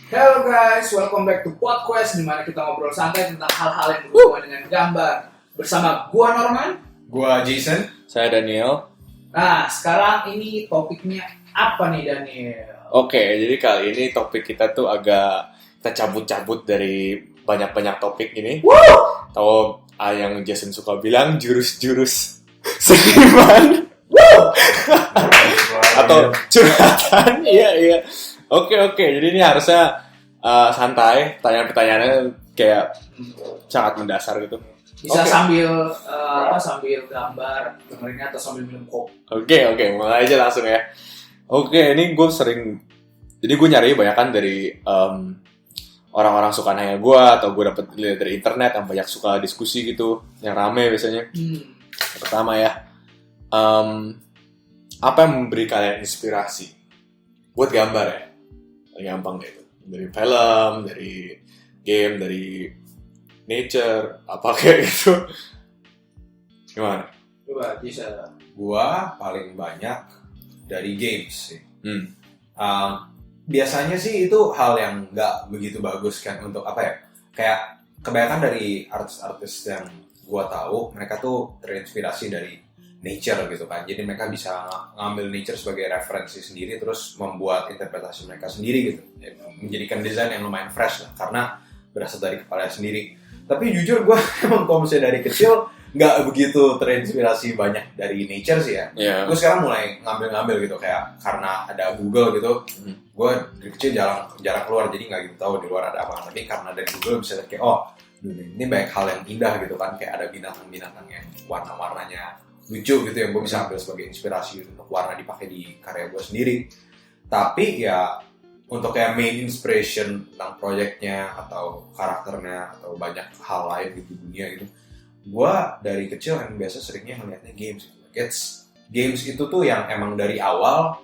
Hello guys, welcome back to Podcast di mana kita ngobrol santai tentang hal-hal yang berhubungan dengan gambar bersama gua Norman, Gua Jason. Saya Daniel. Nah, sekarang ini topiknya apa nih Daniel? Oke, jadi kali ini topik kita tuh agak kita cabut-cabut dari banyak-banyak topik ini. Atau yang Jason suka bilang jurus-jurus seniman. Atau curhatan. Iya. Oke. Jadi ini harusnya santai. Pertanyaan-pertanyaannya kayak sangat mendasar gitu. Bisa Oke. sambil gambar, dengerinnya atau sambil minum kopi. Oke, mulai aja langsung ya. Oke, ini gue jadi gue nyari banyak kan dari orang-orang suka nanya gue, atau gue dapet lihat dari internet yang banyak suka diskusi gitu, yang rame biasanya. Yang pertama ya, apa yang memberi kalian inspirasi buat gambar ya? Paling gampang deh itu. Dari film, dari game, dari nature, apa kayak gitu. Gimana? Coba bisa. Gua paling banyak dari games sih. Hmm. Biasanya sih itu hal yang nggak begitu bagus kan untuk apa ya? Kayak kebanyakan dari artis-artis yang gua tahu, mereka tuh terinspirasi dari nature gitu kan. Jadi mereka bisa ngambil nature sebagai referensi sendiri, terus membuat interpretasi mereka sendiri gitu. Menjadikan desain yang lumayan fresh lah, karena berasal dari kepala sendiri. Tapi jujur gue emang kalau misalnya dari kecil nggak begitu terinspirasi banyak dari nature sih ya. Yeah. Gue sekarang mulai ngambil gitu, kayak karena ada Google gitu. Gue dari kecil jarang keluar, jadi nggak gitu tahu di luar ada apa. Tapi karena dari Google bisa lihat kayak ini banyak hal yang indah gitu kan, kayak ada binatang-binatang yang warna-warnanya lucu gitu yang gue bisa ambil sebagai inspirasi gitu, untuk warna dipakai di karya gue sendiri. Tapi ya untuk kayak main inspiration tentang proyeknya atau karakternya atau banyak hal lain gitu di dunia gitu, gue dari kecil yang biasa seringnya ngeliatnya games gitu. Games itu tuh yang emang dari awal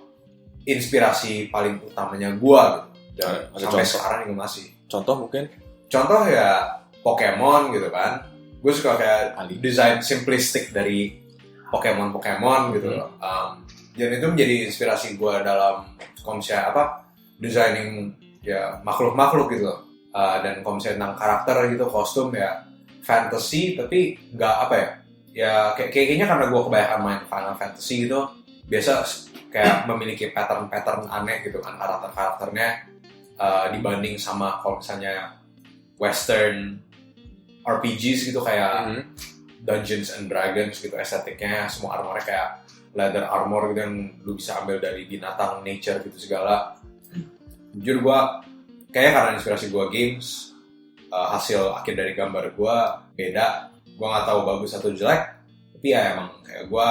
inspirasi paling utamanya gue gitu, dan Ada sampai contoh? sekarang juga masih. Contoh mungkin? Contoh ya Pokemon gitu kan, gue suka kayak Ali. desain simplistik dari Pokemon gitu loh. Dan itu menjadi inspirasi gue dalam konsep designing ya makhluk gitu loh. Dan konsep tentang karakter gitu, kostum ya fantasy, tapi nggak ya kayaknya karena gue kebanyakan main Final Fantasy gitu, biasa kayak memiliki pattern aneh gitu kan karakternya, dibanding sama kalau misalnya Western RPGs gitu kayak Dungeons and Dragons gitu, estetiknya semua armornya kayak leather armor gitu yang lu bisa ambil dari binatang, nature gitu segala. Jujur gue kayaknya karena inspirasi gue games, hasil akhir dari gambar gue beda. Gue nggak tahu bagus atau jelek, tapi ya emang kayak gue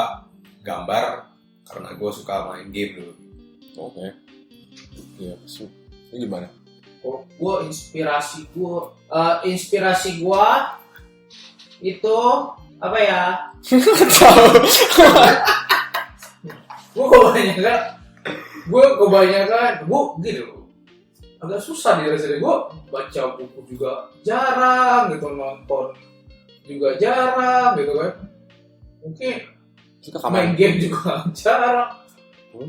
gambar karena gue suka main game dulu. Oke. Iya, ini gimana? Oh, gue inspirasi gue itu apa ya? Gue kebanyakan gitu. Agak susah nih rasanya. Gue baca buku juga jarang gitu, nonton juga jarang gitu kan. Mungkin Suka main game juga jarang.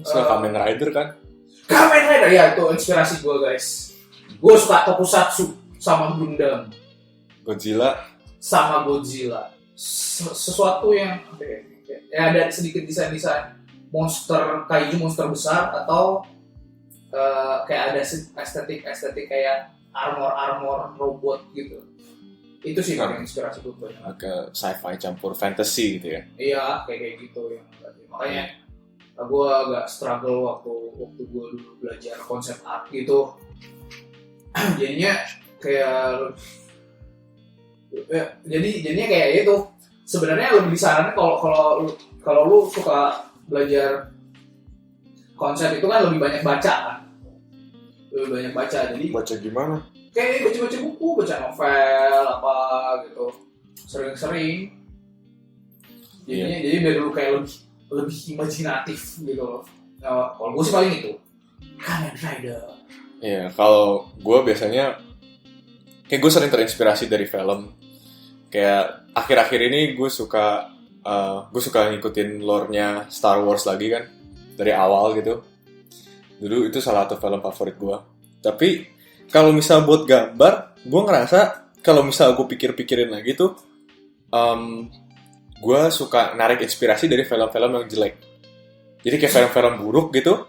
Suka Kamen Rider kan? Kamen Rider ya, itu inspirasi gue guys. Gue suka Tokusatsu sama Gundam Godzilla. sama Godzilla. Sesuatu yang ada sedikit desain monster kaiju, monster besar, atau kayak ada estetik kayak armor robot gitu. Itu sih paling inspirasi gue banyak. Agak sci-fi campur fantasy gitu ya. Iya, kayak gitu yang makanya gue agak struggle waktu gue dulu belajar konsep art gitu. Jadinya kayak jadinya kayak itu. Sebenarnya lebih disarankan kalau lu suka belajar konsep itu kan lebih banyak baca kan. Jadi Baca gimana? kayak baca buku, baca novel apa gitu, sering-sering. Jadi biar dulu kayak lebih imajinatif gitu loh. Nah, kalau gue sih paling itu Kamen Rider. Iya, kalau gue biasanya kayak gue sering terinspirasi dari film. Kayak akhir-akhir ini gue suka ngikutin lore-nya Star Wars lagi kan, dari awal gitu. Dulu itu salah satu film favorit gue. Tapi kalau misal buat gambar, gue ngerasa kalau misal gue pikir-pikirin lagi tuh, gue suka narik inspirasi dari film-film yang jelek. Jadi kayak film-film buruk gitu.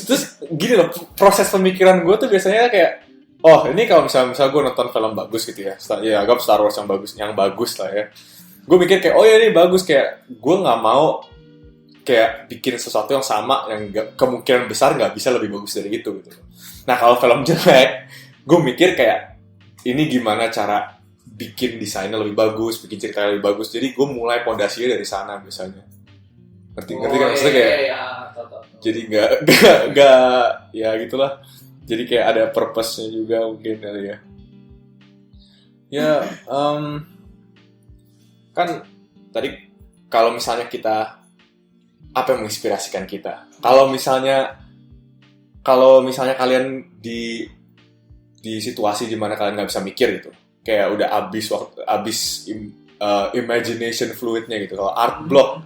Terus gini loh, proses pemikiran gue tuh biasanya kayak, oh ini kalau misal gue nonton film bagus gitu ya, ya anggap Star Wars yang bagus lah ya. Gue mikir kayak, oh ya ini bagus, kayak gue nggak mau kayak bikin sesuatu yang sama yang kemungkinan besar nggak bisa lebih bagus dari itu gitu. Nah kalau film jelek, gue mikir kayak ini gimana cara bikin desainnya lebih bagus, bikin ceritanya lebih bagus. Jadi gue mulai pondasinya dari sana biasanya. Ngerti kan maksudnya kayak? Tahu. Jadi nggak ya gitulah. Jadi kayak ada purpose-nya juga mungkin kali ya. Ya kan tadi kalau misalnya kita apa yang menginspirasikan kita? Kalau misalnya kalian di situasi di mana kalian nggak bisa mikir gitu, kayak udah abis imagination fluidnya gitu. Kalau art block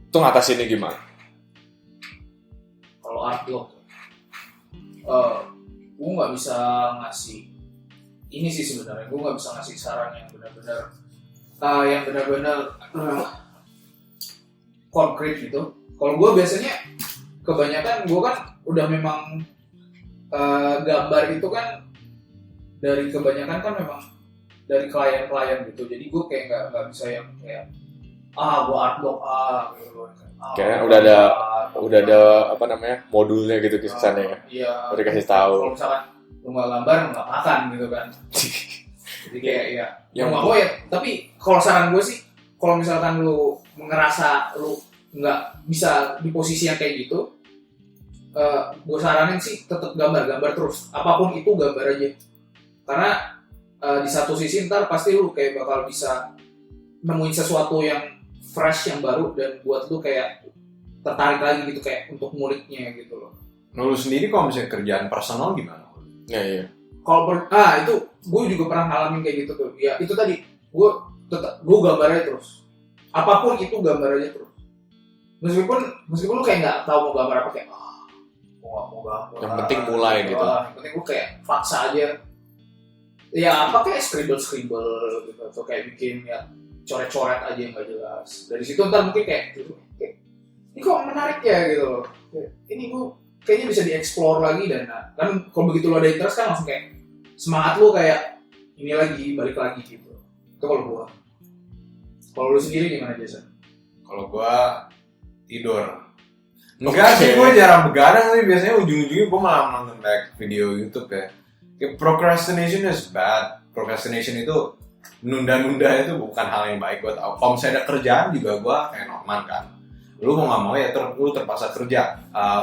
itu ngatasinnya gimana? Kalau art block, gue nggak bisa ngasih ini sih sebenarnya. Gue nggak bisa ngasih saran yang benar-benar konkret gitu. Kalau gue biasanya kebanyakan gue kan udah memang gambar itu kan dari kebanyakan kan memang dari klien-klien gitu. Jadi gue kayak nggak bisa yang kayak gue art block gitu. Kayak udah ada apa namanya modulnya gitu di sana ya. Iya. Udah kasih tahu. Kalau misalkan lu nggak gambar nggak makan gitu kan. Jadi kayak ya. Yang nggak mau ya. Tapi kalau saran gue sih, kalau misalkan lu ngerasa lu nggak bisa di posisi yang kayak gitu, gue saranin sih tetap gambar terus. Apapun itu gambar aja. Karena di satu sisi ntar pasti lu kayak bakal bisa nemuin sesuatu yang fresh, yang baru, dan buat lu kayak tertarik lagi gitu kayak untuk nguliknya gitu loh. Nah, lu sendiri kalau misalnya kerjaan personal gimana? Ya, iya. Kalau itu gue juga pernah ngalamin kayak gitu tuh. Ya itu tadi gue gambar aja terus. Apapun itu gambar aja terus. Meskipun lu kayak nggak tahu mau gambar apa, kayak mau gambar. Yang penting mulai gitu. Yang penting gue kayak paksa aja. Ya apa kayak scribble gitu atau kayak bikin ya coret-coret aja yang nggak jelas. Dari situ ntar mungkin kayak ini kok menarik ya gitu loh. Ini gue kayaknya bisa dieksplor lagi, dan kan kalau begitu lo ada interest kan langsung kayak semangat lo kayak ini lagi, balik lagi gitu. Itu kalau gue. Kalau lo sendiri gimana, Jason? Kalau gua tidur. Enggak sih, gue jarang begadang, tapi biasanya ujung-ujungnya gue malah nonton kayak video YouTube ya. Kayak procrastination is bad. Procrastination itu nunda-nunda itu bukan hal yang baik buat aku. Kalau misalnya ada kerjaan juga gue kayak Norman kan. Lu mau nggak mau ya lu terpaksa kerja.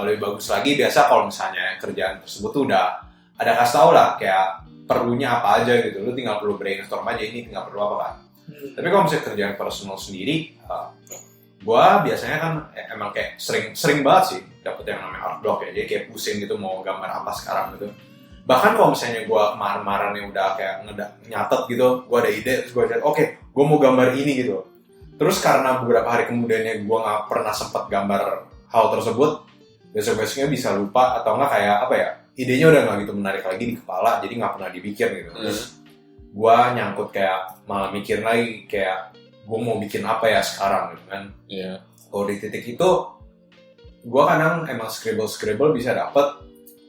Lebih bagus lagi biasa kalau misalnya kerjaan tersebut tuh udah ada kasih tau lah kayak perlunya apa aja gitu. Lu tinggal perlu brainstorm aja, ini tinggal perlu apa kan. Tapi kalau misalnya kerjaan personal sendiri, gue biasanya kan emang kayak sering banget sih dapet yang namanya art block ya. Jadi kayak pusing gitu mau gambar apa sekarang gitu. Bahkan kalau misalnya gue kemarin-kemarin yang udah kayak nyatet gitu, gue ada ide, terus gue lihat, oke, gue mau gambar ini gitu. Terus karena beberapa hari kemudiannya gue nggak pernah sempet gambar hal tersebut, besok-besoknya bisa lupa atau nggak kayak apa ya, idenya udah nggak gitu menarik lagi di kepala, jadi nggak pernah dipikir gitu. Terus gue nyangkut kayak malah mikir lagi kayak gue mau bikin apa ya sekarang gitu kan. Iya. Kalau di titik itu, gue kadang emang scribble bisa dapet,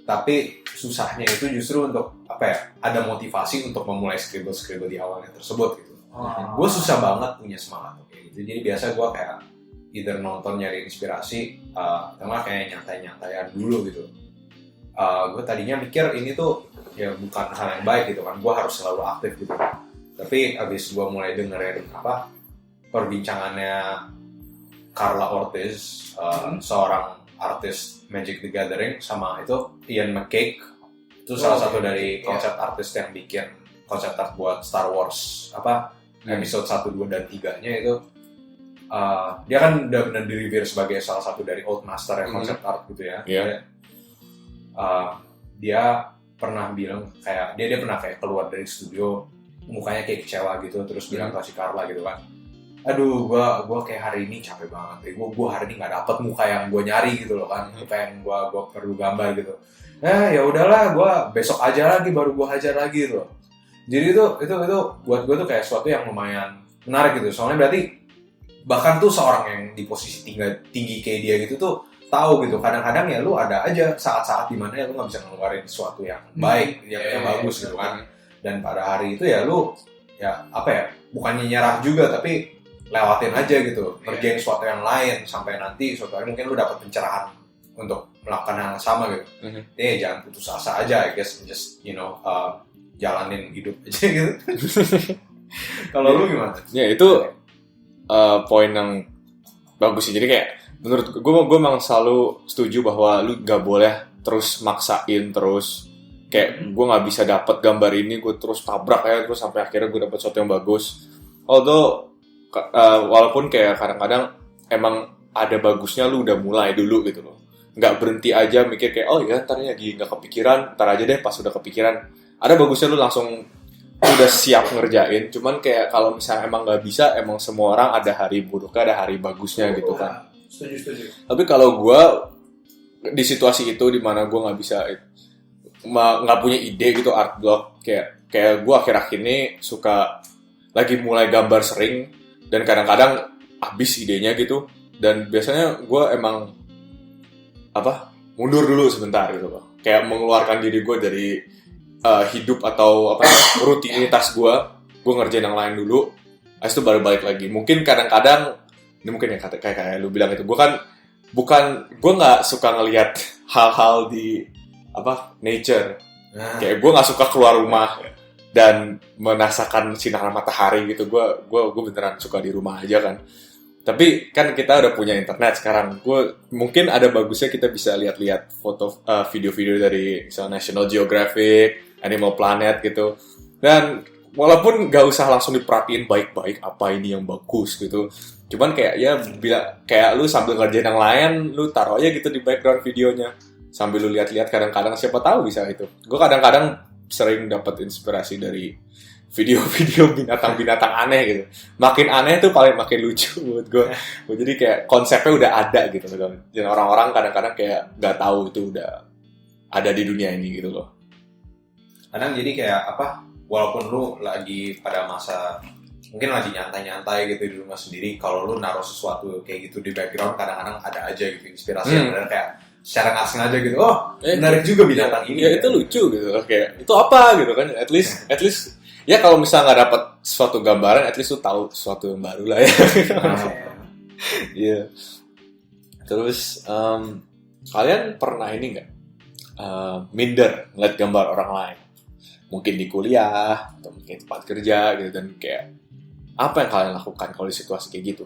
tapi susahnya itu justru untuk apa ya, ada motivasi untuk memulai scribble di awalnya tersebut gitu. Gue susah banget punya semangat kayak gitu. Jadi biasa gue kayak either nonton nyari inspirasi, atau kayak nyantai-nyantaian dulu gitu. Gue tadinya mikir ini tuh ya bukan hal yang baik gitu kan, gue harus selalu aktif gitu. Tapi abis gue mulai dengerin perbincangannya Carla Ortiz, seorang artis Magic the Gathering, sama itu Ian McCaig, itu salah satu dari konsep artis yang bikin konsep art buat Star Wars episode 1, 2, dan 3-nya itu. Dia kan udah benar di-review sebagai salah satu dari old master yang konsep art gitu ya. Dia pernah bilang kayak dia pernah kayak keluar dari studio mukanya kayak kecewa gitu, terus bilang ke si Carla gitu kan, aduh gue kayak hari ini capek banget, gue hari ini nggak dapet muka yang gue nyari gitu loh kan, muka yang gue perlu gambar gitu. ya udahlah gue besok aja lagi baru gue hajar lagi tuh. Jadi itu buat gue tuh kayak sesuatu yang lumayan menarik gitu. Soalnya berarti bahkan tuh seorang yang di posisi tinggi kayak dia gitu tuh tahu gitu. Kadang-kadang ya lu ada aja saat-saat dimana ya lu nggak bisa ngeluarin sesuatu yang baik, yang bagus gitu kan. Dan pada hari itu ya lu ya apa ya, bukannya nyerah juga tapi lewatin aja gitu, ngerjain sesuatu yang lain sampai nanti suatu hari mungkin lu dapat pencerahan untuk melakukan hal yang sama gitu. Jangan putus asa aja, I guess just jalanin hidup aja gitu. Kalau lu gimana? Ya itu poin yang bagus sih. Jadi kayak menurut gue memang selalu setuju bahwa lu gak boleh terus maksain terus kayak gue nggak bisa dapat gambar ini gue terus tabrak ya terus sampai akhirnya gue dapat sesuatu yang bagus. Although walaupun kayak kadang-kadang emang ada bagusnya lu udah mulai dulu gitu loh, nggak berhenti aja mikir kayak oh ya ntar lagi nggak kepikiran, ntar aja deh pas udah kepikiran. Ada bagusnya lu langsung udah siap ngerjain. Cuman kayak kalau misalnya emang nggak bisa, emang semua orang ada hari buruknya ada hari bagusnya gitu kan. Setuju. Tapi kalau gue di situasi itu dimana gue nggak bisa nggak punya ide gitu art block, kayak gue akhir-akhir ini suka lagi mulai gambar sering dan kadang-kadang habis idenya gitu, dan biasanya gue emang mundur dulu sebentar gitu loh, kayak mengeluarkan diri gue dari hidup atau rutinitas gue ngerjain yang lain dulu, habis itu baru balik lagi. Mungkin kadang-kadang ini mungkin ya kayak lu bilang itu, gue nggak suka ngelihat hal-hal di nature. Kayak gue nggak suka keluar rumah dan merasakan sinar matahari gitu. Gue beneran suka di rumah aja kan. Tapi kan kita udah punya internet sekarang. Mungkin ada bagusnya kita bisa lihat-lihat foto, video-video dari misalnya National Geographic, Animal Planet gitu. Dan walaupun nggak usah langsung diperhatiin baik-baik apa ini yang bagus gitu. Cuman kayak ya kayak lu sambil ngerjain yang lain, lu taruh aja gitu di background videonya. Sambil lu lihat-lihat, kadang-kadang siapa tahu bisa gitu. Gue kadang-kadang sering dapat inspirasi dari video-video binatang-binatang aneh gitu. Makin aneh tuh paling makin lucu buat gue. Jadi kayak konsepnya udah ada gitu. Dan orang-orang kadang-kadang kayak nggak tahu itu udah ada di dunia ini gitu loh. Kadang jadi kayak walaupun lu lagi pada masa mungkin lagi nyantai-nyantai gitu di rumah sendiri, kalau lu naruh sesuatu kayak gitu di background, kadang-kadang ada aja gitu inspirasi yang benar kayak secara nggak sengaja gitu, menarik juga binatang ini. Ya itu lucu gitu, kayak itu apa gitu kan, at least ya kalau misalnya nggak dapat suatu gambaran, at least lu tahu sesuatu yang baru lah ya. Iya. Terus kalian pernah ini nggak minder ngeliat gambar orang lain, mungkin di kuliah atau mungkin tempat kerja gitu, dan kayak apa yang kalian lakukan kalau di situasi kayak gitu?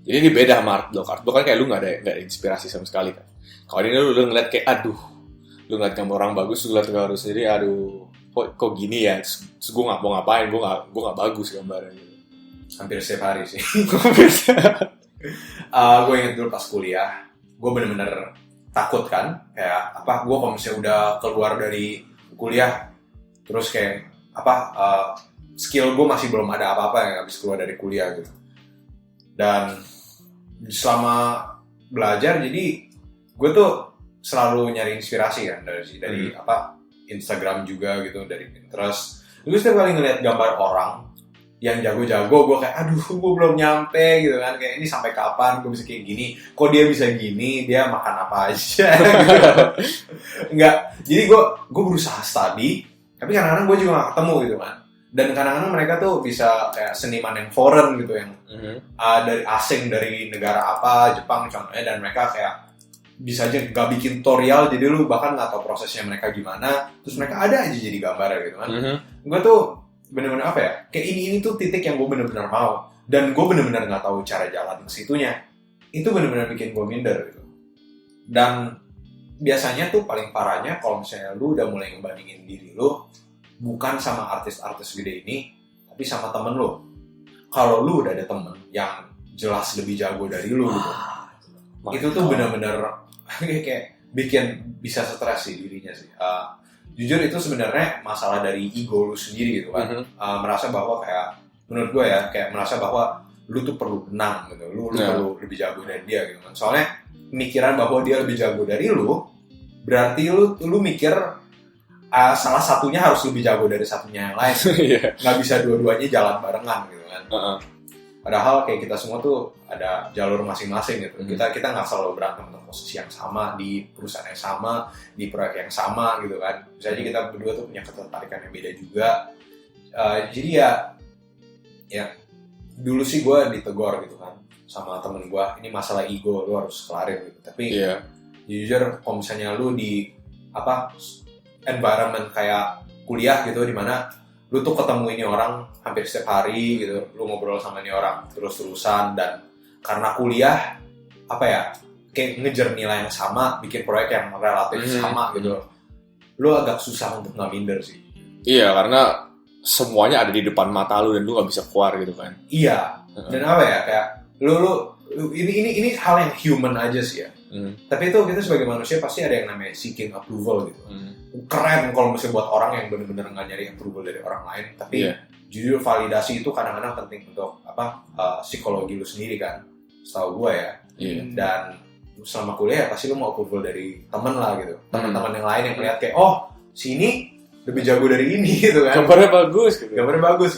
Jadi ini beda sama art block kan kayak lu nggak ada inspirasi sama sekali kan. Kalau ini lu ngeliat kayak lu ngeliat gambar orang bagus, lu ngeliat gambar lu sendiri, kok gini ya, terus gue nggak mau ngapain, gue nggak bagus gambarnya gitu. Hampir setiap hari sih. Gue inget dulu pas kuliah, gue bener-bener takut kan, kayak gue kalau misalnya udah keluar dari kuliah, terus kayak skill gue masih belum ada apa-apa yang habis keluar dari kuliah gitu. Dan selama belajar, jadi gue tuh selalu nyari inspirasi kan dari Instagram juga gitu, dari Pinterest. Gue setiap kali ngeliat gambar orang yang jago-jago, gue kayak gue belum nyampe gitu kan, kayak ini sampai kapan gue bisa kayak gini, kok dia bisa gini, dia makan apa aja gitu. Enggak, jadi gue berusaha study, tapi kadang-kadang gue juga gak ketemu gitu kan. Dan kadang-kadang mereka tuh bisa kayak seniman yang foreign gitu, yang dari asing, dari negara apa, Jepang contohnya, dan mereka kayak bisa aja gak bikin tutorial, jadi lu bahkan gak tahu prosesnya mereka gimana, terus mereka ada aja jadi gambarnya gitu kan. Gue tuh bener-bener kayak ini tuh titik yang gue bener-bener mau, dan gue bener-bener gak tahu cara jalan ke situnya. Itu bener-bener bikin gue minder gitu. Dan biasanya tuh paling parahnya kalau misalnya lu udah mulai ngebandingin diri lu bukan sama artis-artis gede ini, tapi sama temen lu. Kalau lu udah ada temen yang jelas lebih jago dari lu gitu, itu tuh bener-bener kayak bikin bisa stres sih dirinya sih. Jujur itu sebenarnya masalah dari ego lu sendiri gitu kan. Merasa bahwa kayak, menurut gue ya, kayak merasa bahwa lu tuh perlu menang gitu, lu perlu lebih jago dari dia gitu kan. Soalnya pemikiran bahwa dia lebih jago dari lu berarti lu mikir salah satunya harus lebih jago dari satunya yang lain. Iya. Nggak bisa dua-duanya jalan barengan gitu kan. Padahal kayak kita semua tuh ada jalur masing-masing gitu. Kita nggak selalu berantem untuk posisi yang sama di perusahaan yang sama, di proyek yang sama gitu kan. Bisa aja kita berdua tuh punya ketertarikan yang beda juga. Jadi ya dulu sih gue ditegor gitu kan sama temen gue, ini masalah ego, lu harus kelarin gitu. Tapi jujur kalau misalnya lu di environment kayak kuliah gitu, di mana lu tuh ketemu ini orang hampir setiap hari gitu, lu ngobrol sama ini orang terus-terusan, dan karena kuliah kayak ngejar nilai yang sama, bikin proyek yang relatif sama gitu, lu agak susah untuk nggak minder sih. Iya, karena semuanya ada di depan mata lu dan lu nggak bisa keluar gitu kan. Iya. Dan kayak lu ini hal yang human aja sih ya. Tapi itu kita sebagai manusia pasti ada yang namanya seeking approval gitu. Keren kalau misalnya buat orang yang benar-benar nggak nyari approval dari orang lain. Tapi jujur validasi itu kadang-kadang penting untuk psikologi lu sendiri kan. Setahu gue ya. Dan selama kuliah pasti lu mau approval dari temen lah gitu. Teman-teman yang lain yang melihat kayak sini lebih jago dari ini gitu kan. Gambarnya bagus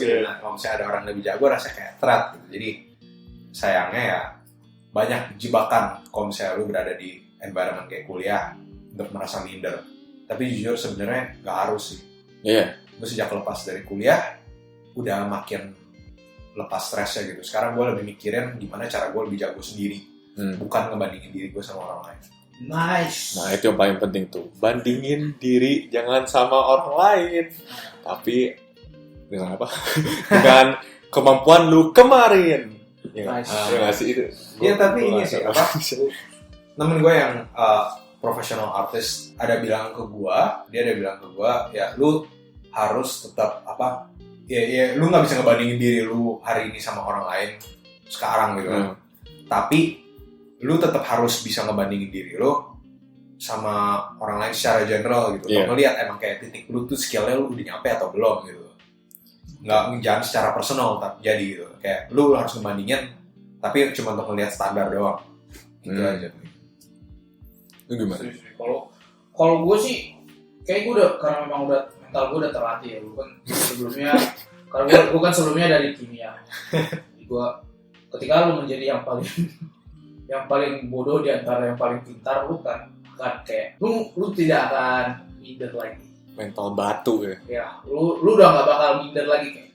gitu. Nah, kalau misalnya ada orang lebih jago rasanya kayak threat gitu. Jadi sayangnya ya banyak jebakan kalau misalnya lu berada di environment kayak kuliah untuk merasa minder. Tapi jujur sebenarnya nggak harus sih. Iya. Gue sejak lepas dari kuliah udah makin lepas stresnya gitu. Sekarang gue lebih mikirin gimana cara gue lebih jago sendiri, bukan ngebandingin diri gue sama orang lain. Nice. Nah itu yang paling penting tuh, bandingin diri jangan sama orang lain, tapi dengan apa? Dengan kemampuan lu kemarin. Nice. Ya nggak sih itu? Iya tapi ini sih temen gue yang professional artist dia ada bilang ke gue, ya lu harus tetap ya lu nggak bisa ngebandingin diri lu hari ini sama orang lain sekarang gitu kan. Tapi lu tetap harus bisa ngebandingin diri lu sama orang lain secara general gitu. Untuk ngeliat emang kayak titik lu tuh skillnya lu udah nyampe atau belum gitu. Jangan secara personal jadi gitu. Kayak lu harus ngebandingin, tapi cuma untuk ngeliat standar doang. Gitu aja. Lu gimana? Kalau gue sih kayak karena memang mental gue udah terlatih ya. Gue kan sebelumnya karena gue kan sebelumnya dari kimia. Jadi gue ketika lu menjadi yang paling bodoh di antara yang paling pintar, lu kan kayak lu tidak akan minder lagi. Mental batu ya. Ya, lu udah nggak bakal minder lagi kayak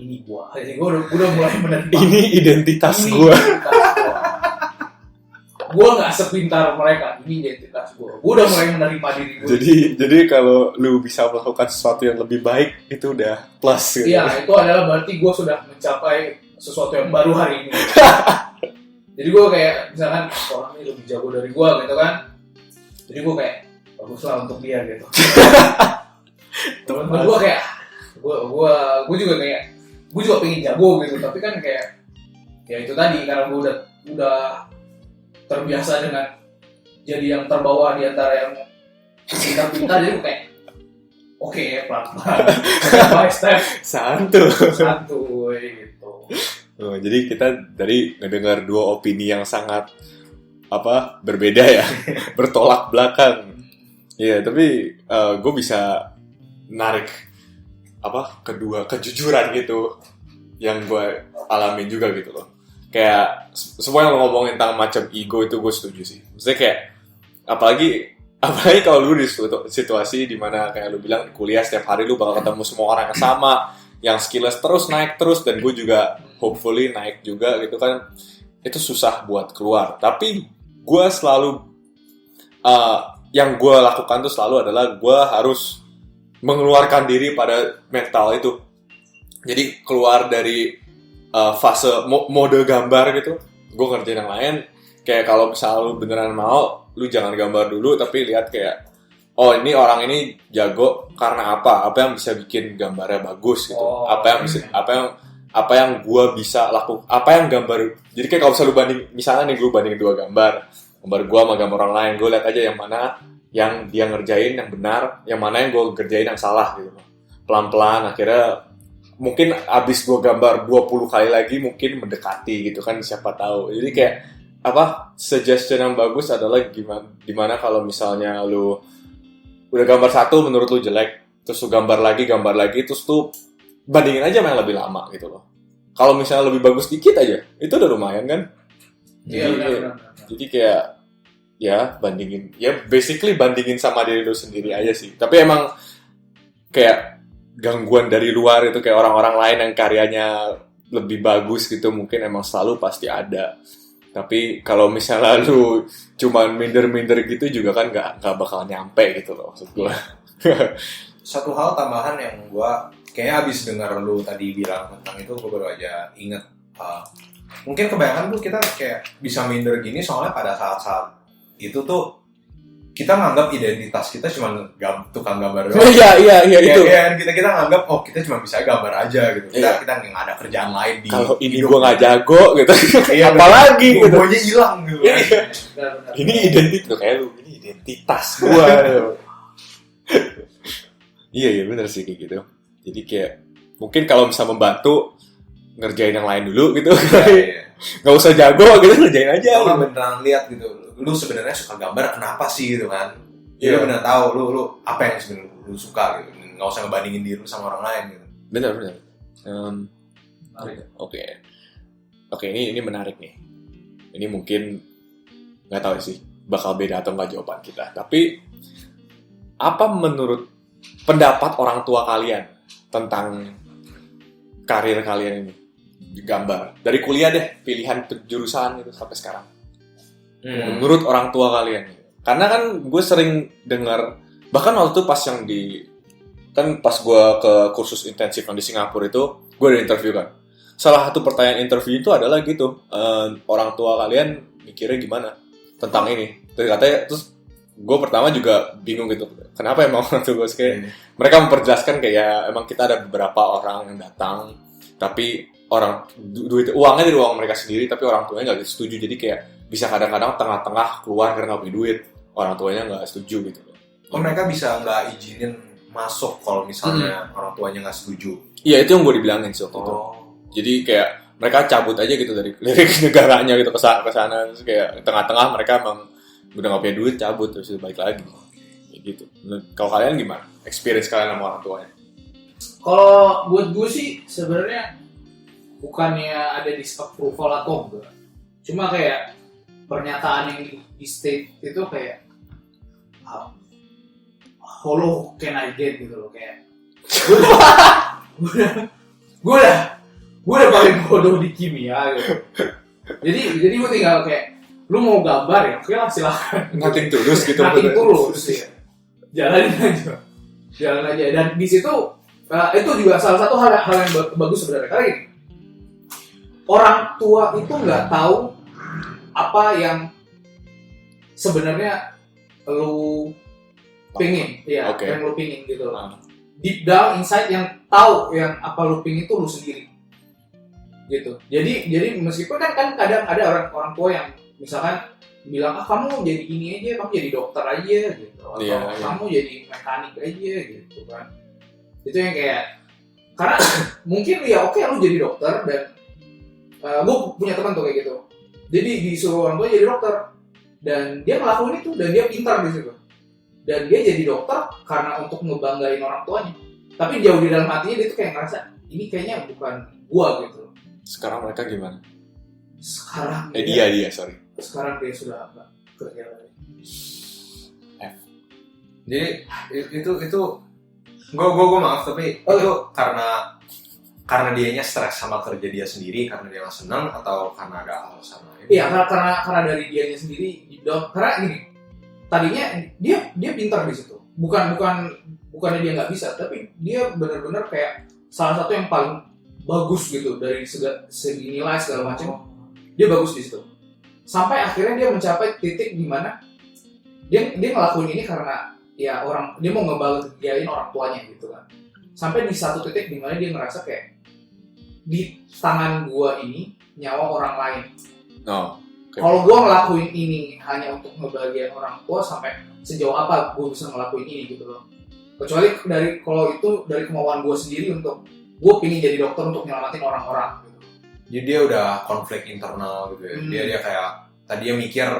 ini gua. Jadi gua udah mulai menerima. Ini identitas gua. Gua nggak sepintar mereka. Ini identitas gua. Gua udah mulai menerima diri gua. Jadi kalau lu bisa melakukan sesuatu yang lebih baik itu udah plus gitu. Iya, itu adalah berarti gua sudah mencapai sesuatu yang baru hari ini. Jadi gue kayak misalkan orang ini lebih jago dari gue gitu kan, jadi gue kayak baguslah untuk dia gitu. Temen gue kayak gue juga pengen jago gitu, tapi kan kayak ya itu tadi karena gue udah terbiasa dengan jadi yang terbawa di antara yang pintar-pintar, jadi gue kayak oke, pelan-pelan, step by step, santuy gitu. Jadi kita dari ngedengar dua opini yang sangat berbeda ya, bertolak belakang. Iya, tapi gue bisa narik kedua kejujuran gitu yang gue alami juga gitu loh. Kayak semua yang lo ngomongin tentang macam ego itu gue setuju sih. Maksudnya kayak apalagi kalau lu di situasi dimana kayak lu bilang kuliah setiap hari lu bakal ketemu semua orang yang sama, yang skillnya terus naik terus, dan gue juga hopefully naik juga gitu kan. Itu susah buat keluar. Tapi gue selalu yang gue lakukan tuh selalu adalah gue harus mengeluarkan diri pada mental itu. Jadi keluar dari fase mode gambar gitu, gue ngerjain yang lain. Kayak kalau misalnya lu beneran mau, lu jangan gambar dulu, tapi lihat kayak ini orang ini jago karena apa yang bisa bikin gambarnya bagus gitu. Apa yang gue bisa lakukan, apa yang gambar. Jadi kayak kalau misalnya gue banding dua gambar gue sama gambar orang lain, gue lihat aja yang mana yang dia ngerjain yang benar, yang mana yang gue ngerjain yang salah gitu. Pelan-pelan akhirnya mungkin abis gue gambar 20 kali lagi mungkin mendekati gitu kan, siapa tahu. Jadi kayak suggestion yang bagus adalah gimana kalau misalnya lu udah gambar satu menurut lu jelek, terus lu gambar lagi, terus tuh bandingin aja sama yang lebih lama gitu loh. Kalau misalnya lebih bagus dikit aja, itu udah lumayan kan? Iya, benar. Jadi kayak ya basically bandingin sama diri lu sendiri aja sih. Tapi emang kayak gangguan dari luar itu kayak orang-orang lain yang karyanya lebih bagus gitu mungkin emang selalu pasti ada. Tapi kalau misalnya lu cuman minder-minder gitu juga kan nggak bakal nyampe gitu loh maksud gue. Satu hal tambahan yang gue kayaknya abis dengar lu tadi bilang tentang itu, gue baru aja inget. Mungkin kebanyakan tuh kita kayak bisa minder gini soalnya pada saat-saat itu tuh kita nganggap identitas kita cuma tukang gambar doang. Iya itu. Kita nganggap kita cuma bisa gambar aja gitu. Kita nggak ada kerjaan lain di. Kalau ini gue nggak jago gitu, iya, apalagi gitu. Gue hilang gitu. Ini identitas kayak lu, ini identitas gue. Iya benar sih kayak gitu. Jadi kayak mungkin kalau bisa membantu ngerjain yang lain dulu gitu. Iya. Nggak usah jago gitu, ngerjain aja. Kalau beneran lihat gitu, lu sebenarnya suka gambar kenapa sih gitu kan? Iya. Lu bener tahu lu apa yang sebenarnya lu suka gitu. Nggak usah ngebandingin diri lu sama orang lain gitu. Benar. Oke, ini menarik nih. Ini mungkin nggak tahu sih bakal beda atau nggak jawaban kita. Tapi apa menurut pendapat orang tua kalian tentang karir kalian ini di gambar? Dari kuliah deh, pilihan jurusan gitu sampai sekarang. Menurut orang tua kalian. Karena kan gue sering dengar, bahkan waktu itu pas gue ke kursus intensif yang di Singapura itu, gue ada interview kan. Salah satu pertanyaan interview itu adalah gitu, orang tua kalian mikirnya gimana tentang ini? Terus gue pertama juga bingung gitu, kenapa emang orang tua gue kayak mereka memperjelaskan kayak emang kita ada beberapa orang yang datang, tapi uangnya dari uang mereka sendiri, tapi orang tuanya nggak setuju, jadi kayak bisa kadang-kadang tengah-tengah keluar karena nggak punya duit, orang tuanya nggak setuju gitu. Mereka bisa nggak izinin masuk kalau misalnya orang tuanya nggak setuju. Iya, itu yang gue dibilangin sih waktu itu. Jadi kayak mereka cabut aja gitu dari negaranya gitu ke sana, terus kayak tengah-tengah mereka emang udah nggak punya duit, cabut terus balik lagi kayak gitu. Kalau kalian gimana experience kalian sama orang tuanya? Kalau buat gue sih sebenarnya bukannya ada disapproval atau enggak, cuma kayak pernyataan yang di state itu kayak how low can I get gitu loh, kayak gue udah paling bodoh di kimia gitu. Jadi gue tinggal kayak lu mau gambar ya, oke lah silakan. Nothing tulus gitu. Nothing tulus ya. Jalan aja. Dan di situ itu juga salah satu hal yang bagus sebenarnya. Karena gini, orang tua itu nggak tahu apa yang sebenarnya lu pingin, ya, yang lu pingin gitu. Deep down inside yang tahu yang apa lu pingin itu lu sendiri. Gitu. Jadi meskipun kan kadang ada orang tua yang misalkan bilang kamu jadi ini aja, kamu jadi dokter aja gitu, atau kamu jadi mekanik aja gitu kan. Itu yang kayak karena mungkin ya oke, lu jadi dokter dan gue punya teman tuh kayak gitu. Jadi disuruh orang tua jadi dokter dan dia ngelakuin itu dan dia pintar di situ. Dan dia jadi dokter karena untuk ngebanggain orang tuanya. Tapi jauh di dalam hatinya dia tuh kayak ngerasa ini kayaknya bukan gua gitu. Sekarang mereka gimana? Sekarang Sekarang dia sudah kerja lagi. Jadi itu gue maaf tapi itu karena dianya stres sama kerja dia sendiri, karena dia nggak senang, atau karena ada alasan lain? Iya, karena dari dianya sendiri karena gini, tadinya dia pintar di situ. Bukannya dia nggak bisa, tapi dia benar-benar kayak salah satu yang paling bagus gitu dari segi nilai segala macam. Dia bagus di situ. Sampai akhirnya dia mencapai titik di mana dia ngelakuin ini karena ya dia mau ngebahagiain orang tuanya gitu kan. Sampai di satu titik di mana dia ngerasa kayak di tangan gua ini nyawa orang lain. Kalau gua ngelakuin ini hanya untuk ngebahagiain orang tua, sampai sejauh apa gua bisa ngelakuin ini gitu loh. Kecuali kalau itu dari kemauan gua sendiri untuk gua pingin jadi dokter untuk nyelamatin orang-orang gitu. Jadi dia udah konflik internal gitu ya. Dia kayak tadinya mikir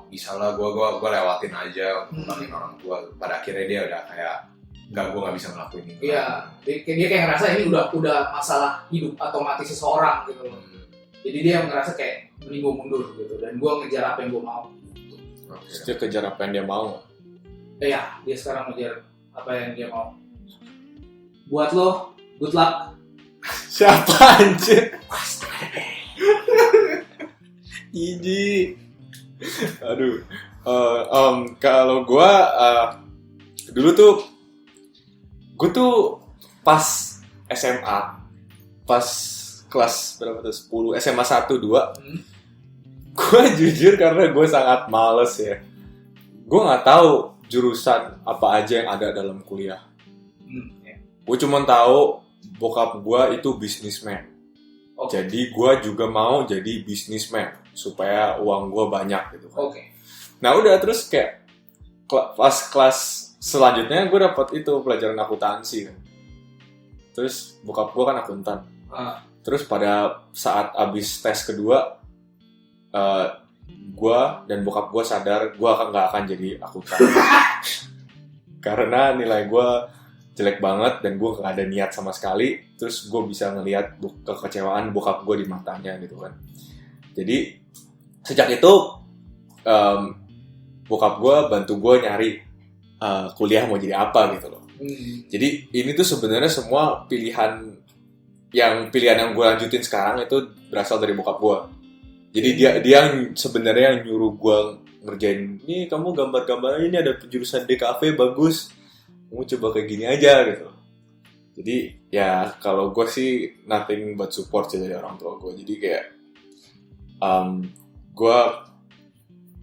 bisa lah gue lewatin aja untuk ngembangin orang tua, pada akhirnya dia udah kayak gue nggak bisa ngelakuin ini. Iya, dia kayak ngerasa ini udah masalah hidup atau mati seseorang gitu loh. Jadi dia ngerasa kayak mending gue mundur gitu, dan gue ngejar apa yang gue mau. Dia kejar apa yang dia mau. Iya, dia sekarang ngejar apa yang dia mau. Buat lo, good luck. Siapa anjir? Iji. Aduh. Kalau gue dulu tuh pas SMA, pas kelas berapa tuh, 10, SMA 1, 2, gue jujur karena gue sangat males ya, gue nggak tahu jurusan apa aja yang ada dalam kuliah. Gue cuma tahu bokap gue itu bisnismen. Jadi gue juga mau jadi bisnismen supaya uang gue banyak gitu kan. Nah udah, terus kayak pas kelas selanjutnya gue dapat itu pelajaran akuntansi kan. Terus bokap gue kan akuntan. Terus pada saat abis tes kedua, gue dan bokap gue sadar gue nggak akan jadi akuntan karena nilai gue jelek banget dan gue nggak ada niat sama sekali. Terus gue bisa ngelihat kekecewaan bokap gue di matanya gitu kan. Jadi sejak itu bokap gue bantu gue nyari kuliah mau jadi apa gitu loh. Jadi ini tuh sebenarnya semua pilihan yang gue lanjutin sekarang itu berasal dari bokap gue. Jadi dia sebenarnya yang nyuruh gue ngerjain, nih kamu gambar-gambar ini ada penjurusan DKV bagus, kamu coba kayak gini aja gitu. Jadi ya kalau gue sih nothing but support sih dari orang tua gue. Jadi kayak gue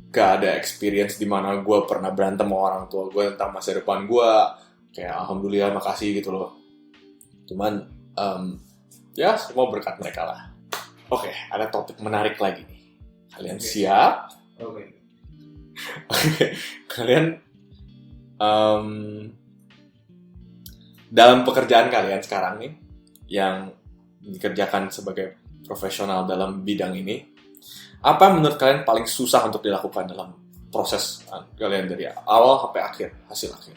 gak ada experience di mana gue pernah berantem sama orang tua gue tentang masa depan gue. Kayak alhamdulillah, makasih gitu loh. Cuman ya semua berkat mereka lah. Oke, ada topik menarik lagi nih. Kalian siap? Oke. Kalian dalam pekerjaan kalian sekarang nih, yang dikerjakan sebagai profesional dalam bidang ini, apa yang menurut kalian paling susah untuk dilakukan dalam proses kalian dari awal sampai akhir, hasil akhir?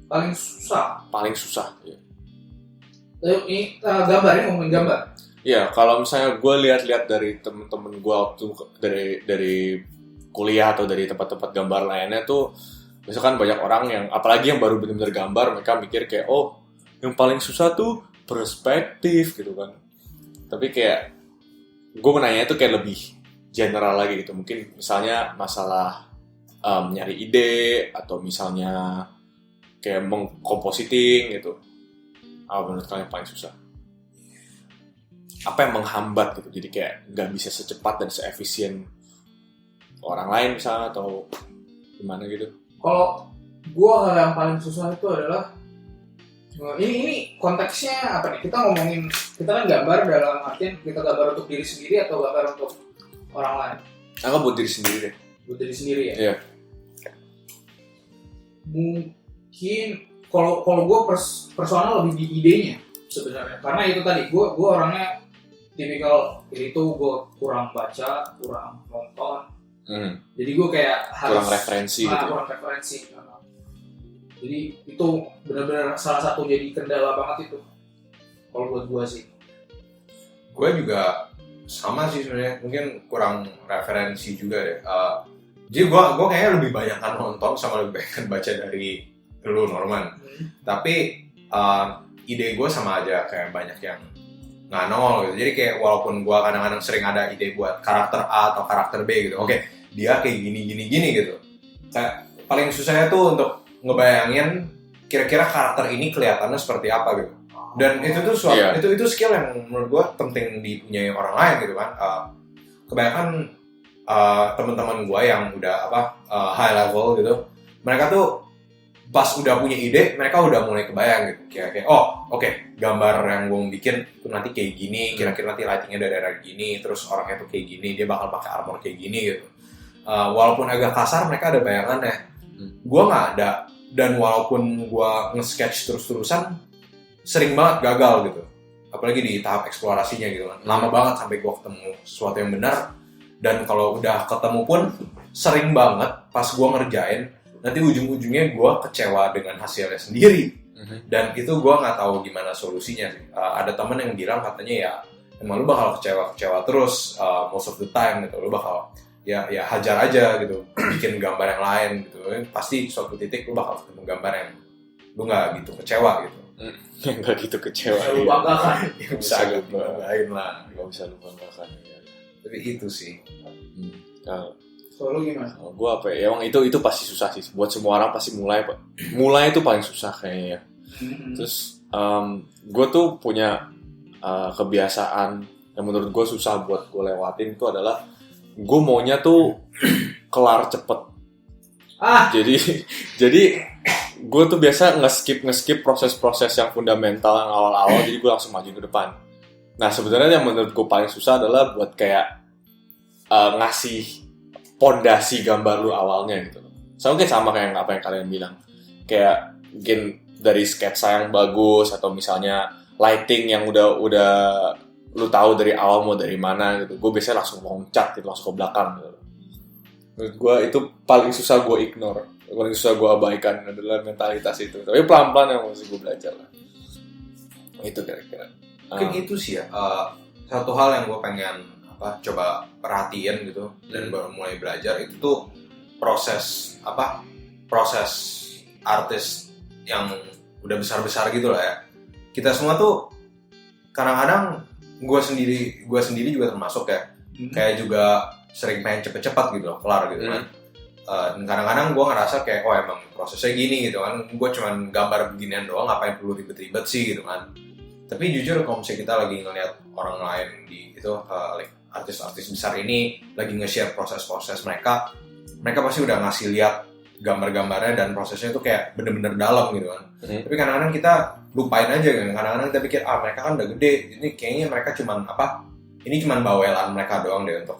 Paling susah? Paling susah, ya. Ini gambar, ini ngomongin gambar? Iya, kalau misalnya gue lihat-lihat dari temen-temen gue waktu dari kuliah atau dari tempat-tempat gambar lainnya tuh, misalkan banyak orang yang, apalagi yang baru benar-benar gambar, mereka mikir kayak, yang paling susah tuh perspektif gitu kan. Tapi kayak gue menanya itu kayak lebih general lagi gitu. Mungkin misalnya masalah nyari ide, atau misalnya kayak mengkompositing gitu. Apa menurut kalian paling susah? Apa yang menghambat gitu? Jadi kayak nggak bisa secepat dan seefisien orang lain misalnya, atau gimana gitu? Kalau gue, hal yang paling susah itu adalah ini konteksnya apa nih? Kita ngomongin, kita kan gambar dalam artian kita gambar untuk diri sendiri atau gambar untuk orang lain? Aku buat diri sendiri deh. Buat diri sendiri ya? Iya. Mungkin kalau gue personal lebih di idenya sebenarnya, karena itu tadi gue orangnya tipikal itu, gue kurang baca, kurang nonton, jadi gue kayak harus kurang referensi gitu. Kurang referensi. Jadi itu benar-benar salah satu jadi kendala banget itu kalau buat gue sih. Gue juga sama sih sebenarnya, mungkin kurang referensi juga deh. Jadi gue kayaknya lebih banyak kan nonton sama lebih banyak kan baca dari lu, Norman. Tapi ide gue sama aja, kayak banyak yang nggak nol gitu. Jadi kayak walaupun gue kadang-kadang sering ada ide buat karakter A atau karakter B gitu, oke, dia kayak gini gitu. Kayak paling susahnya tuh untuk ngebayangin kira-kira karakter ini kelihatannya seperti apa gitu. Dan itu tuh itu skill yang menurut gue penting dipunyai orang lain gitu kan. Kebanyakan teman-teman gue yang udah high level gitu, mereka tuh pas udah punya ide, mereka udah mulai kebayang gitu. Kayak oke, gambar yang gue bikin itu nanti kayak gini, kira-kira nanti lightingnya dari gini, terus orangnya tuh kayak gini, dia bakal pakai armor kayak gini gitu. Walaupun agak kasar, mereka ada bayangannya. Gue nggak ada, dan walaupun gue nge-sketch terus-terusan, sering banget gagal gitu. Apalagi di tahap eksplorasinya gitu kan. Lama banget sampai gue ketemu sesuatu yang benar. Dan kalau udah ketemu pun sering banget pas gue ngerjain, nanti ujung-ujungnya gue kecewa dengan hasilnya sendiri. Dan itu gue nggak tahu gimana solusinya sih. Ada temen yang bilang katanya ya emang lu bakal kecewa terus most of the time gitu. Lu bakal ya hajar aja gitu, bikin gambar yang lain gitu. Pasti suatu titik lu bakal ketemu gambar yang lu nggak gitu kecewa gitu. Nggak gitu kecewa. Bisa lu banggakan. Bisa lu banggain lah. Nggak bisa lu banggakan. Ya. Tapi itu sih. Kalau Soal lu gimana? gue apa ya? Emang itu pasti susah sih. Buat semua orang pasti mulai itu paling susah kayaknya. Terus gue tuh punya kebiasaan yang menurut gue susah buat gue lewatin itu adalah gue maunya tuh kelar cepet. Jadi gue tuh biasa nge-skip proses-proses yang fundamental yang awal-awal, jadi gue langsung maju ke depan. Nah sebenarnya yang menurut gue paling susah adalah buat kayak ngasih pondasi gambar lu awalnya gitu. Sama kayak apa yang kalian bilang. Kayak mungkin dari sketsa yang bagus atau misalnya lighting yang udah lu tahu dari awal mau dari mana gitu. Gue biasanya langsung loncat gitu, langsung ke belakang gitu. Menurut gue itu paling susah gue ignore, paling susah gue abaikan adalah mentalitas itu. Tapi pelan-pelan yang mesti gue belajar lah. Itu kira-kira. Mungkin itu sih ya. Satu hal yang gue pengen coba perhatiin gitu dan baru mulai belajar itu tuh proses artis yang udah besar gitu lah ya. Kita semua tuh kadang-kadang gue sendiri juga termasuk ya. Kayak juga sering pengen cepet-cepet gitu loh, kelar gitu kan. Dan kadang-kadang gue ngerasa kayak emang prosesnya gini gitu kan. Gue cuman gambar beginian doang, ngapain perlu ribet-ribet sih gitu kan. Tapi jujur kalau misalnya kita lagi ngeliat orang lain di itu artis-artis besar ini lagi nge-share proses-proses mereka pasti udah ngasih lihat gambar-gambarnya dan prosesnya itu kayak bener-bener dalam gitu kan. Tapi kadang-kadang kita lupain aja kan. Kadang-kadang kita pikir mereka kan udah gede, ini kayaknya mereka cuman bawelan mereka doang deh untuk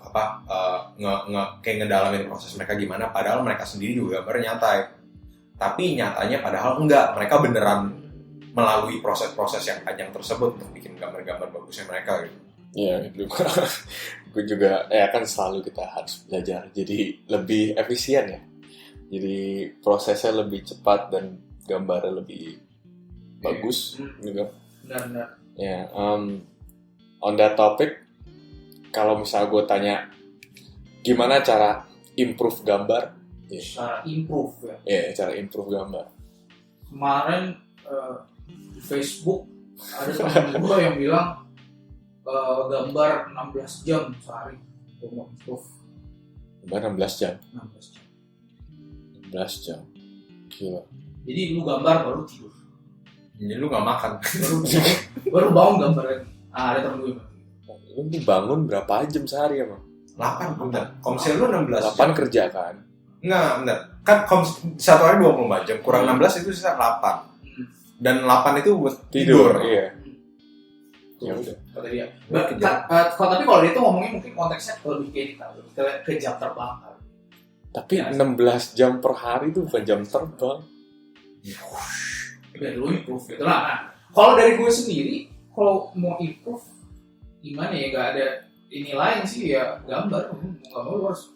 kayak ngedalamin proses mereka gimana, padahal mereka sendiri juga gambarnya nyantai. Tapi nyatanya padahal enggak, mereka beneran melalui proses-proses yang panjang tersebut untuk bikin gambar-gambar bagusnya mereka gitu. Iya, gue juga kan selalu kita harus belajar jadi lebih efisien ya. Jadi prosesnya lebih cepat dan gambarnya lebih bagus juga. Benar. Ya, on that topic, kalau misalnya gue tanya gimana cara improve gambar? Cara improve ya. Iya, cara improve gambar. Kemarin di Facebook ada teman gue yang bilang gambar 16 jam sehari untuk improve. Gambar 16 jam. 16 jam. Gila. Jadi lu gambar baru tidur. Jadi lu nggak makan. Baru bangun gambar lagi. Ada temen gue. Lu bangun berapa jam sehari emang? 8 bentar. Kalau misalnya lu 16 8 kerja kan? Enggak, bentar. Kan satu hari 24 jam, kurang 16 itu sisa 8. Dan 8 itu buat tidur. Iya. Ya udah. Kata dia. Tapi kalau dia tuh ngomongin mungkin konteksnya lebih ke jam terbang. Tapi 16 jam per hari itu bukan jam terbang. Biar lu improve gitu lah. Nah, kalau dari gue sendiri, kalau mau improve gimana ya, gak ada ini lain sih ya, gambar. Gak mau lu harus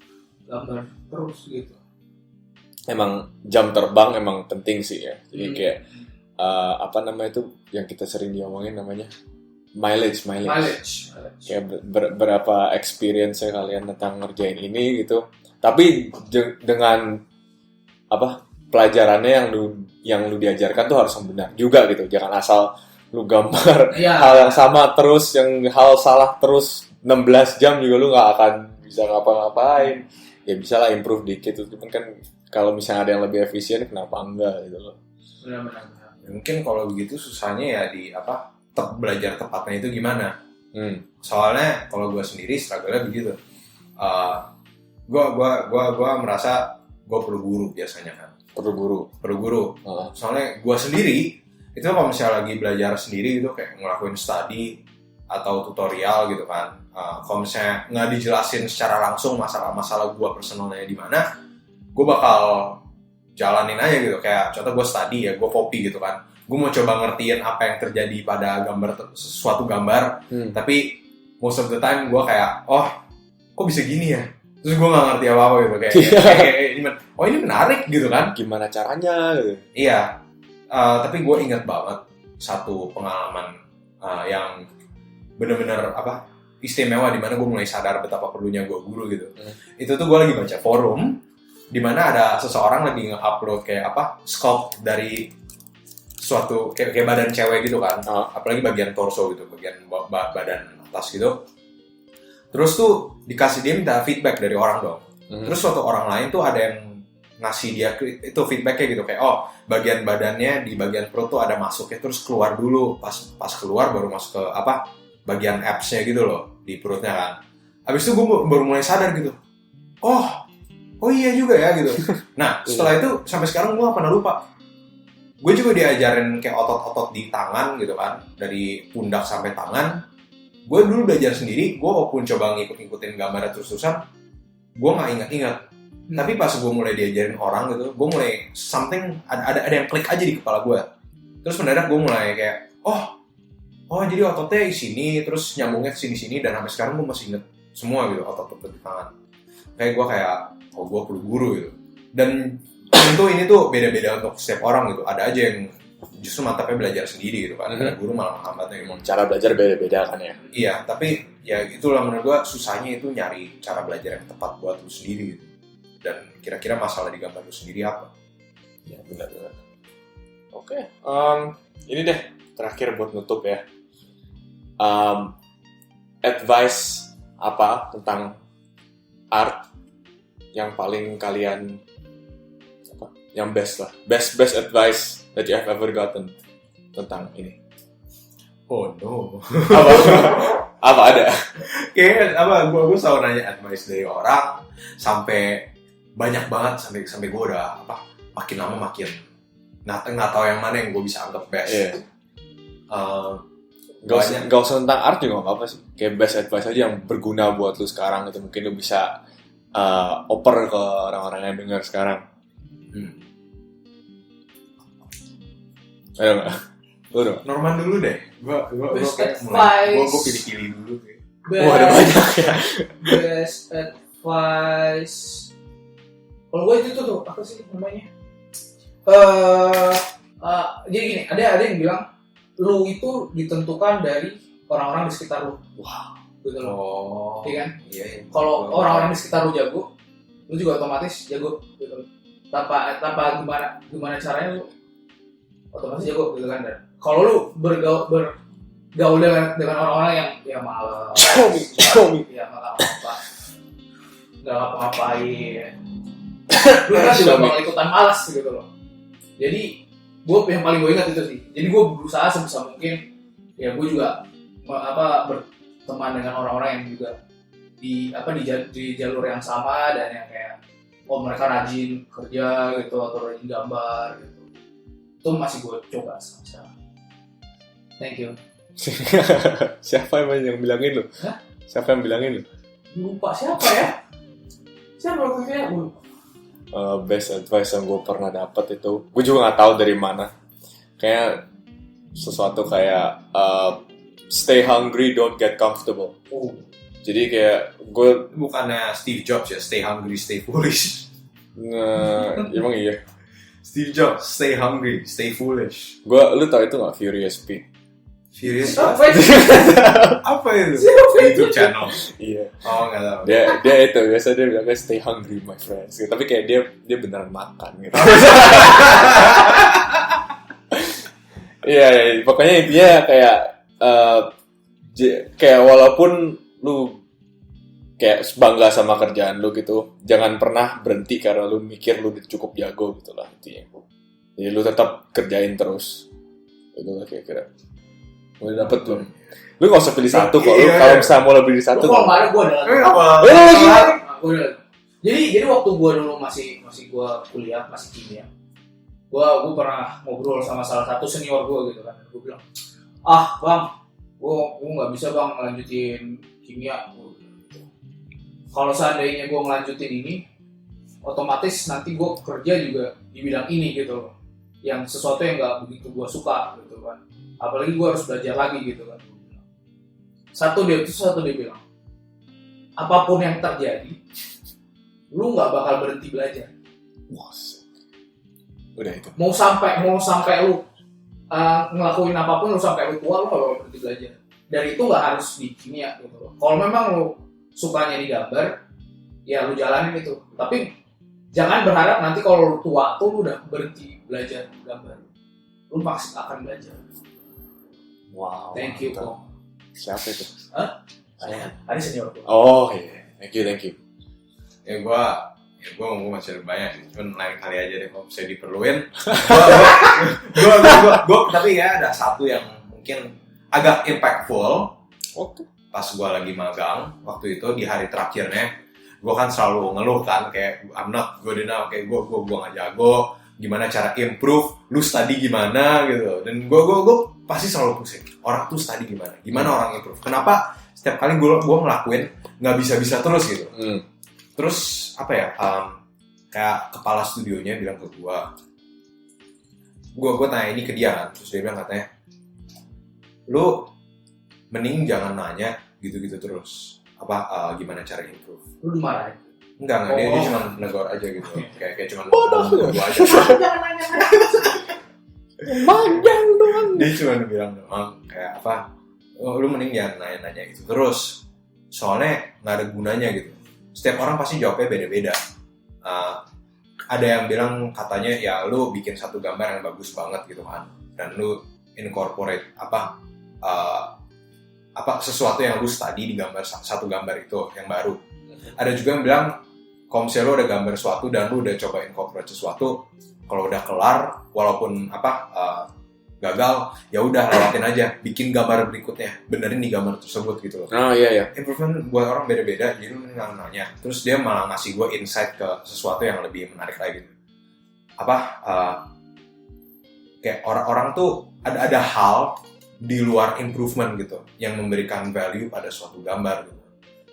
gambar terus gitu. Emang jam terbang emang penting sih ya. Jadi kayak apa namanya itu yang kita sering diomongin namanya mileage. Kayak berapa experience-nya kalian tentang ngerjain ini gitu. Tapi dengan pelajarannya yang lu diajarkan tuh harus benar juga gitu. Jangan asal lu gambar hal yang sama terus, yang hal salah terus 16 jam juga lu nggak akan bisa ngapa-ngapain. Ya bisa lah improve dikit. Cuman kan kalau misalnya ada yang lebih efisien, kenapa enggak gitu loh. Benar. Mungkin kalau begitu susahnya ya di belajar tepatnya itu gimana. Soalnya kalau gue sendiri struggle-nya begitu. Gue merasa gue perlu guru biasanya kan. Perlu guru. Soalnya gue sendiri itu kalau misalnya lagi belajar sendiri gitu kayak ngelakuin study atau tutorial gitu kan. Kalau misalnya nggak dijelasin secara langsung masalah gue personalnya di mana, gue bakal jalanin aja gitu. Kayak contoh gue study ya, gue copy gitu kan. Gue mau coba ngertiin apa yang terjadi pada suatu gambar, tapi most of the time gue kayak kok bisa gini ya, terus gue nggak ngerti apa gitu kayak ini menarik gitu kan, Gimana caranya gitu. iya. Tapi gue ingat banget satu pengalaman yang bener-bener istimewa, di mana gue mulai sadar betapa perlunya gue guru gitu. Itu tuh gue lagi baca forum di mana ada seseorang lagi nge-upload kayak sculpt dari suatu kayak badan cewek gitu kan, apalagi bagian torso gitu, bagian badan atas gitu. Terus tuh dia minta feedback dari orang dong. Terus suatu orang lain tuh ada yang ngasih dia itu feedbacknya gitu kayak bagian badannya di bagian perut tuh ada masuknya, terus keluar dulu, pas keluar baru masuk ke bagian abs-nya gitu loh di perutnya kan. Habis itu gue baru mulai sadar gitu, oh iya juga ya gitu. Nah setelah itu sampai sekarang gue gak pernah lupa. Gue juga diajarin kayak otot-otot di tangan gitu kan, dari pundak sampai tangan. Gue dulu belajar sendiri, gue walaupun coba ngikutin gambarnya terus-terusan, gue nggak ingat-ingat. Tapi pas gue mulai diajarin orang gitu, gue mulai ada yang klik aja di kepala gue. Terus mendadak gue mulai kayak, oh jadi ototnya di sini, terus nyambungnya ke sini-sini, dan sampai sekarang gue masih inget semua gitu otot-otot di tangan. Kayak gue gue perlu guru gitu. Dan tentu ini tuh beda-beda untuk setiap orang gitu. Ada aja yang justru mantapnya belajar sendiri gitu kan. Ada guru malah menghambatnya gitu. Cara belajar beda-beda kan ya. Iya, tapi ya itulah menurut gue susahnya itu nyari cara belajar yang tepat buat lu sendiri gitu. Dan kira-kira masalah di gambar lu sendiri apa? Ya benar-benar. Oke, ini deh terakhir buat nutup ya. Advice apa tentang art yang paling kalian yang best best advice that you have ever gotten tentang ini? Oh no. Apa ada? Kayak gue selalu nanya advice dari orang sampai banyak banget sampai gue udah makin lama makin nggak tahu yang mana yang gue bisa anggap best. Yeah. Gak usah tentang art juga nggak apa sih. Kayak best advice aja yang berguna buat lu sekarang itu, mungkin lu bisa oper ke orang-orang yang dengar sekarang. Ayo nggak? Lu dong. Norman dulu deh. Gue pilih-pilih dulu. Ada banyak ya. Best advice. Kalau gue itu tuh apa sih namanya? Jadi gini, ada yang bilang lu itu ditentukan dari orang-orang di sekitar lu. Wow. Gitu loh. Iya kan? Iya. Kalau orang-orang di sekitar lu jago, lu juga otomatis jago gitu. Tanpa gimana caranya lu otomatis jago gitu kan. Dan kalau lu bergaul dengan orang-orang yang malas, ya nggak ngapa-ngapain, lu kan juga bakal ikutan malas gitu loh. Jadi gue yang paling gue ingat itu sih. Jadi gue berusaha sebisa mungkin ya gue juga berteman dengan orang-orang yang juga di jalur yang sama, dan yang kayak mereka rajin kerja gitu atau rajin gambar gitu. Itu masih gue coba sekarang. Thank you. Siapa yang bilangin lu? Hah? Siapa yang bilangin lu? Lupa siapa ya? Siapa waktu itu ya? Best advice yang gue pernah dapat itu, gue juga nggak tahu dari mana. Kayak sesuatu kayak stay hungry, don't get comfortable. Jadi kayak gue bukannya Steve Jobs ya, stay hungry, stay foolish. Emang iya. Steve Jobs, stay hungry, stay foolish. Lu tau itu nggak, Furious P? Furious Apa itu? Apa itu? Siapa itu? YouTube channel. Iya. Oh nggak tahu. Dia itu biasa dia bilangnya stay hungry my friends. Tapi kayak dia beneran makan gitu. Iya, pokoknya intinya kayak walaupun lu kayak bangga sama kerjaan lu gitu, jangan pernah berhenti karena lu mikir lu cukup jago gitu lah intinya. Jadi lu tetap kerjain terus. Itu lah kira-kira. Udah dapet belum? Lu gak usah pilih satu kok. Lu kalau misalnya mau lebih dari satu. Kalau kemarin gue ada. Jadi waktu gue dulu masih gue kuliah, masih kimia. Gue pernah ngobrol sama salah satu senior gue gitu kan. Gue bilang, bang, gue nggak bisa bang ngelanjutin kimia. Kalau seandainya gue ngelanjutin ini, otomatis nanti gue kerja juga di bidang ini gitu loh. Yang sesuatu yang nggak begitu gue suka gitu kan. Apalagi gue harus belajar lagi gitu kan. Satu dia bilang, apapun yang terjadi, lu nggak bakal berhenti belajar. Wah, udah itu. Mau sampai lu ngelakuin apapun, lu sampai lu tua, lu nggak bakal berhenti belajar. Dan itu nggak harus di kimia gitu loh. Kalau memang lu sukanya di gambar, ya lu jalanin itu. Tapi jangan berharap nanti kalau lu tua tuh lu udah berhenti belajar gambar. Lu pasti akan belajar. Wow. Thank you, mantap. Kong. Siapa itu? Ada senior gua. Oh iya, thank you. Ya gue masih ada banyak sih, cuman lain kali aja deh kalau bisa diperluin. Gue tapi ya ada satu yang mungkin agak impactful. Oke. Pas gue lagi magang waktu itu di hari terakhirnya, gue kan selalu ngeluh kan kayak I'm not good enough, kayak gue nggak jago, gimana cara improve, lu study gimana gitu. Dan gue pasti selalu pusing, orang tuh study gimana orang improve, kenapa setiap kali gue ngelakuin nggak bisa terus gitu. Terus apa ya, kayak kepala studionya bilang ke gue tanya ini ke dia kan, terus dia bilang katanya, lu mending jangan nanya gitu-gitu terus, gimana cara improve. Lu dimarahin. Enggak, dia cuma negor aja gitu, kayak cuma bodoh gue aja. Jangan nanya. Panjang doang. Dia cuma bilang doang kayak lu mending jangan nanya gitu terus, soalnya nggak ada gunanya gitu. Setiap orang pasti jawabnya beda-beda. Ada yang bilang katanya ya lu bikin satu gambar yang bagus banget gitu kan, dan lu incorporate sesuatu yang lu study di satu gambar itu yang baru. Ada juga yang bilang kalau misalnya lu ada gambar sesuatu dan lu udah coba incorporate sesuatu, kalau udah kelar walaupun gagal, ya udah lewatin aja, bikin gambar berikutnya, benerin di gambar tersebut gitu loh. Oh iya. Improvement buat orang beda-beda, jadi lu nggak nanya. Terus dia malah ngasih gue insight ke sesuatu yang lebih menarik lagi. Kayak orang-orang tuh ada hal di luar improvement gitu, yang memberikan value pada suatu gambar gitu.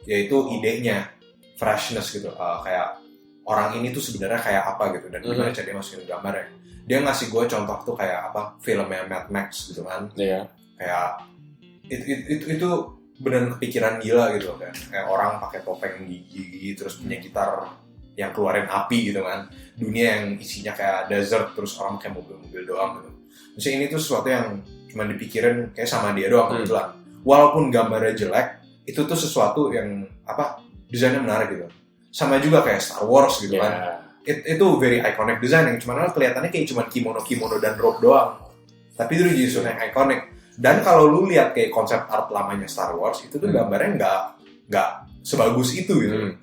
Yaitu idenya, freshness gitu. Kayak orang ini tuh sebenarnya kayak apa gitu, dan gimana cara dia masukin gambarnya. Dia ngasih gue contoh tuh kayak filmnya Mad Max gitu kan. Iya. Kayak itu beneran kepikiran gila gitu kan. Kayak orang pakai topeng gigi terus punya gitar yang keluarin api gitu kan. Dunia yang isinya kayak desert terus orang kayak mobil-mobil doang gitu. Maksudnya ini tuh sesuatu yang cuma dipikirin kayak sama dia doang kebetulan. Walaupun gambarnya jelek, itu tuh sesuatu yang desainnya menarik gitu. Sama juga kayak Star Wars gitu kan. Itu very iconic design yang cuma kelihatannya kayak cuma kimono dan robe doang, tapi itu jadi sesuatu yang iconic. Dan kalau lu lihat kayak konsep art lamanya Star Wars itu tuh gambarnya nggak sebagus itu gitu.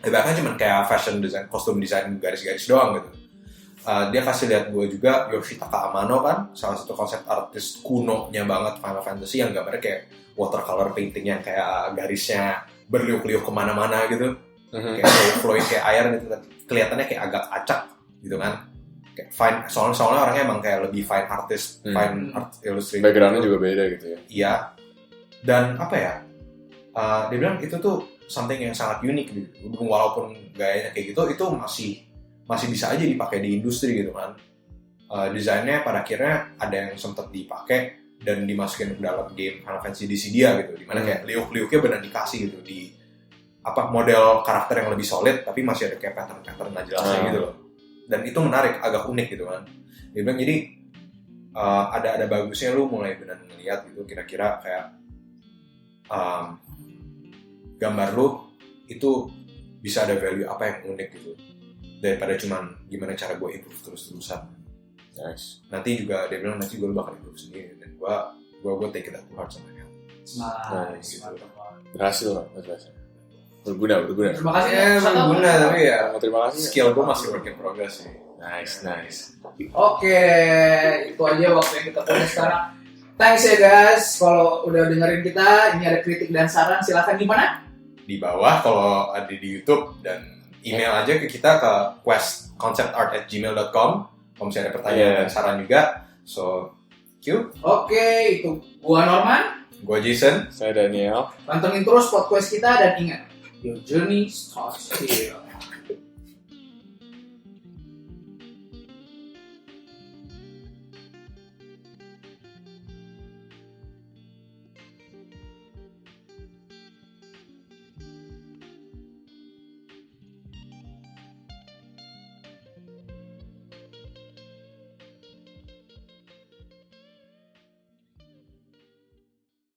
Bahkan cuma kayak fashion design, kostum design garis-garis doang gitu. Dia kasih lihat gue juga Yoshitaka Amano kan, salah satu konsep artis kuno-nya banget Final Fantasy yang gambarnya kayak watercolor painting yang kayak garisnya berliuk-liuk kemana-mana gitu. Kayak flowing kayak air gitu kan, kelihatannya kayak agak acak gitu kan, kayak fine, soalnya orangnya emang kayak lebih fine artist, fine art illustrator, backgroundnya juga beda gitu ya. Iya, dan dia bilang itu tuh something yang sangat unik gitu, walaupun gayanya kayak gitu, itu masih bisa aja dipakai di industri gitu kan. Desainnya pada akhirnya ada yang sempat dipakai dan dimasukin ke dalam game Final Fantasy DC dia gitu, dimana kayak liuk-liuknya benar dikasih gitu di model karakter yang lebih solid, tapi masih ada kayak pattern nggak jelasnya gitu loh. Dan itu menarik, agak unik gitu kan. Dia bilang jadi ada bagusnya lu mulai benar ngeliat gitu, kira-kira kayak gambar lu itu bisa ada value apa yang unik gitu, daripada cuman gimana cara gue improve terus-terusan. Nice. Nanti juga dia bilang nanti gue bakal improve sendiri, dan gue take it to heart sama dia. Nice. Berhasil lah, berguna. Terima kasih berguna, tapi ya terima kasih. Skill gue masih work in progress sih. Nice. Oke, itu aja waktu yang kita punya sekarang. Thanks ya guys, kalau udah dengerin kita, ini ada kritik dan saran, silakan di mana? Di bawah kalau ada di YouTube, dan email aja ke kita ke questconceptart@gmail.com kalau misalnya ada pertanyaan dan saran juga. So, Q. Oke, itu gua Norman, Gua Jason, Saya Daniel. pantengin terus podcast kita dan ingat, your journey starts here.